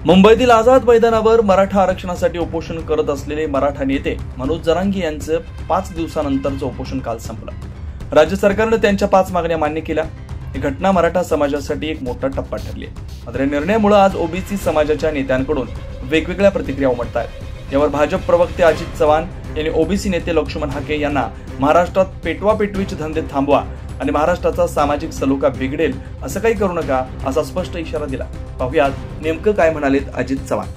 मुंबईतील आझाद मैदानावर मराठा आरक्षणासाठी उपोषण करत असलेले मराठा नेते मनोज जरांगे यांचं 5 दिवसानंतरचं उपोषण काल संपलं। राज्य सरकारने त्यांच्या 5 मागण्या मान्य केल्या। ही घटना मराठा समाजासाठी एक मोठा टप्पा ठरली आहे। मात्र या निर्णयामुळे आज ओबीसी समाजाच्या नेत्यांकडून वेगवेगळ्या प्रतिक्रिया उमटत आहेत। यावर भाजप प्रवक्ते अजित चव्हाण यांनी ओबीसी नेते लक्ष्मण हाके यांना महाराष्ट्रात पेटवापेटवीचे धंदे थांबवा आणि महाराष्ट्राचा सामाजिक सलोखा बिघडेल असं काही करू नका असा स्पष्ट इशारा दिला। पाहुयात नेमकं काय म्हणालेत अजित चव्हाण।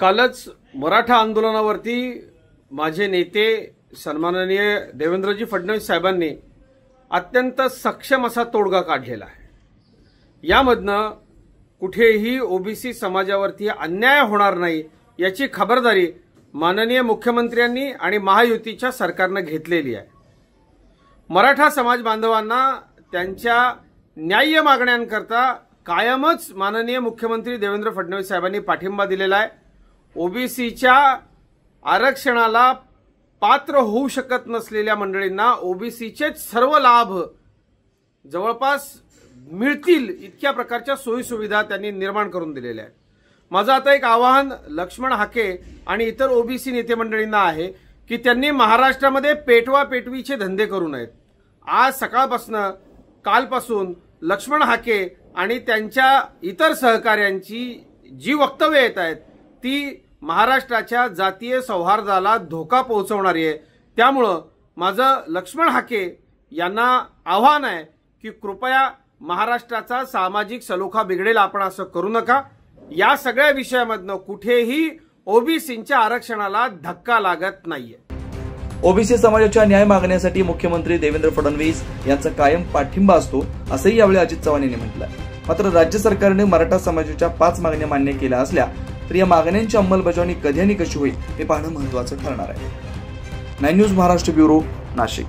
कालच मराठा आंदोलनावरती माझे नेते सन्माननीय देवेंद्रजी फडणवीस साहेबांनी अत्यंत सक्षम असा तोडगा काढलेला आहे। यामधनं कुठेही ओबीसी समाजावरती अन्याय होणार नाही याची खबरदारी माननीय मुख्यमंत्र्यांनी आणि महायुतीच्या सरकारनं घेतलेली आहे। मराठा समाज बांधवांना त्यांच्या न्याय्य मागण्यांकरता कायमच माननीय मुख्यमंत्री देवेंद्र फडणवीस साहेबांनी पाठिंबा दिलेला आहे। ओबीसीच्या आरक्षणाला पात्र होऊ शकत नसलेल्या मंडळींना ओबीसीचे सर्व लाभ जवळपास मिळतील इतक्या प्रकारच्या सोयी सुविधा त्यांनी निर्माण करून दिलेल्या आहेत। माझं आता एक आवाहन लक्ष्मण हाके आणि इतर ओबीसी नेते मंडळींना आहे की त्यांनी महाराष्ट्रामध्ये पेटवापेटवीचे धंदे करू नयेत। आज सकाळपासून कालपासून लक्ष्मण हाके आणि त्यांच्या इतर सहकार्यांची जी वक्तव्य येत आहेत ती महाराष्ट्राच्या जातीय सौहार्दाला धोका पोहोचवणारी आहे। त्यामुळं माझं लक्ष्मण हाके यांना आव्हान आहे की कृपया महाराष्ट्राचा सामाजिक सलोखा बिघडेल आपण असं करू नका। या सगळ्या विषयामधनं कुठेही ओबीसींच्या आरक्षणाला धक्का लागत नाहीये। ओबीसी समाजाच्या न्याय मागण्यासाठी मुख्यमंत्री देवेंद्र फडणवीस यांचा कायम पाठिंबा असतो असंही यावेळी अजित चव्हाण यांनी म्हटलं। मात्र राज्य सरकारने मराठा समाजाच्या 5 मागण्या मान्य केल्या असल्या तर या मागण्यांची अंमलबजावणी कधी आणि कशी होईल हे पाहणं महत्त्वाचं ठरणार आहे। 9 न्यूज महाराष्ट्र ब्युरो, नाशिक।